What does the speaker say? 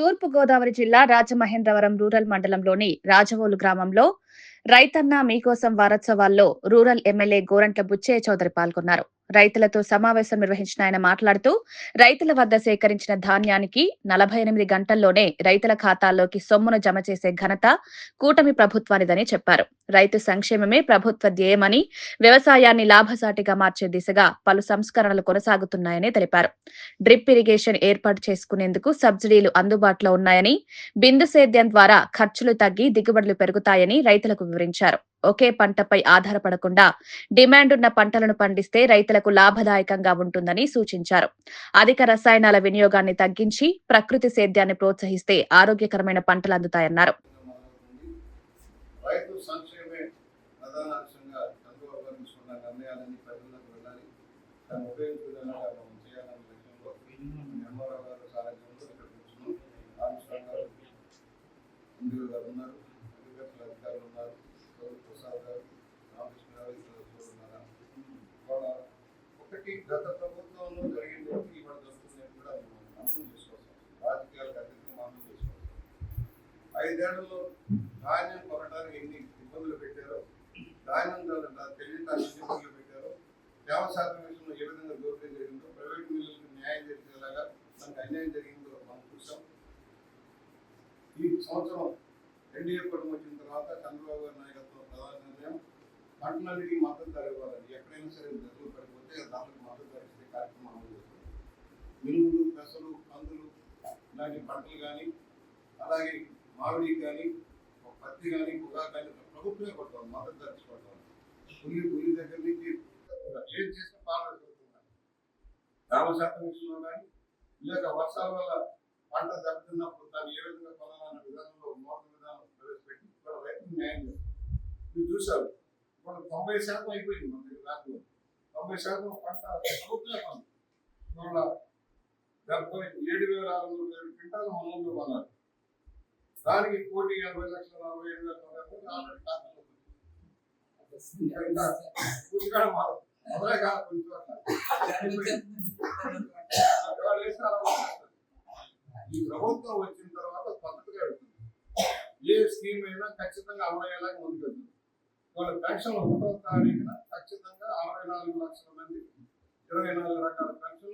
తూర్పు గోదావరి జిల్లా రాజమహేంద్రవరం రూరల్ మండలంలోని రాజవోలు గ్రామంలో రైతన్న మీకోసం వారోత్సవాల్లో రూరల్ ఎమ్మెల్యే గోరంట్ల బుచ్చయ్య చౌదరి పాల్గొన్నారు. రైతులతో సమావేశం నిర్వహించిన ఆయన మాట్లాడుతూ రైతుల వద్ద సేకరించిన ధాన్యానికి 48 గంటల్లోనే రైతుల ఖాతాల్లోకి సొమ్మును జమ చేసే ఘనత కూటమి ప్రభుత్వానిదని చెప్పారు. రైతు సంక్షేమమే ప్రభుత్వ ధ్యేయమని, వ్యవసాయాన్ని లాభసాటిగా మార్చే దిశగా పలు సంస్కరణలు కొనసాగుతున్నాయని తెలిపారు. డ్రిప్ ఇరిగేషన్ ఏర్పాటు చేసుకునేందుకు సబ్సిడీలు అందుబాటులో ఉన్నాయని, బిందు సేద్యం ద్వారా ఖర్చులు తగ్గి దిగుబడులు పెరుగుతాయని రైతులకు వివరించారు. ఒకే పంటపై ఆధారపడకుండా డిమాండున్న పంటలను పండిస్తే రైతులకు లాభదాయకంగా ఉంటుందని సూచించారు. అధిక రసాయనాల వినియోగాన్ని తగ్గించి ప్రకృతి సేద్యాన్ని ప్రోత్సహిస్తే ఆరోగ్యకరమైన పంటలు అందుతాయన్నారు. రైతు సంక్షేమే ప్రధాన అంశంగా చంద్రబాబు గారు తీసుకున్న నిర్ణయాలన్నీ ప్రజలకు వెళ్ళాలి, దాన్ని ఉపయోగించుకునేలా మనం చేయాలనే లక్ష్యంలో ఎంఆర్ఓ గారు సారథ్యంలో ఇక్కడ కూర్చున్నాం. రామకృష్ణ గారు, ఇందిరా గారు ఉన్నారు, అగ్రికల్చర్ అధికారులు ఉన్నారు, ప్రసాద్ గారు, రామకృష్ణ గారు ఇక్కడ ఉన్నారు. వాళ్ళ ఒకటి గత ప్రభుత్వంలో జరిగింది ఇవాళ జరుగుతుందని కూడా మనం అర్థం చేసుకోవాలి. రాజకీయాలకు అతీతంగా అర్థం చేసుకోవాలి. 5 ఏళ్లలో ధాన్యం కొనడానికి ఎన్ని ఇబ్బందులు పెట్టారో, ధాన్యం తెలియటానికి ఎన్ని ఇబ్బందులు పెట్టారో, తేమ శాతం విషయంలో ఏ విధంగా దోపిడీ జరిగిందో, ప్రైవేట్ మిల్లులకు న్యాయం జరిగేలాగా మనకు అన్యాయం జరిగిందో మనం చూసాం. ఈ సంవత్సరం ఎన్డీఏ కుటుంబం వచ్చిన తర్వాత చంద్రబాబు గారి నాయకత్వం ప్రధాన నిర్ణయం పంటలన్నిటికీ మద్దతు ధర ఇవ్వాలని. ఎక్కడైనా సరే ధరలు పడిపోతే దానికి మద్దతు ధర ఇచ్చే కార్యక్రమం అమలు చేస్తాం. మినుములు, పెసలు, కందులు ఇలాంటి పంటలు కానీ, అలాగే మామిడి కానీ, పత్తి కానీ, పొగాకు కానీ ప్రభుత్వమే కొడతాం, మద్దతు ధర కొడతాం. పులి దగ్గర నుంచి ఏం చేసిన పాలన జరుగుతున్నాయి. గ్రామ శాతం విషయంలో కానీ, ఇలాగ వర్షాల వల్ల పంట దెబ్బతిన్నప్పుడు దాన్ని ఏ విధంగా కొనాలన్న విధానంలో నూతన విధానం ప్రవేశపెట్టి ఇక్కడ రైతులు న్యాయం చేస్తారు. మీరు చూశారు, ఇప్పుడు 90% అయిపోయింది మన దగ్గర రాష్ట్రంలో. 90% పంట ప్రభుత్వమే కొన్నాం. ఇవాళ 7,607 క్వింటాలు మన ఊళ్ళో కొన్నారు. దానికి 1,80,47,000 ఆల్రెడీ ఖాతాలో మొదలే కాదు కొంచెం ఈ ప్రభుత్వం వచ్చిన తర్వాత పద్ధతిగా వెళ్తుంది. ఏ స్కీమ్ అయినా ఖచ్చితంగా అమలయ్యేలాగా ముందుకు వెళ్తుంది. వాళ్ళ పెన్షన్ 1వ తారీఖున ఖచ్చితంగా 64 లక్షల మంది 24 రకాల పెన్షన్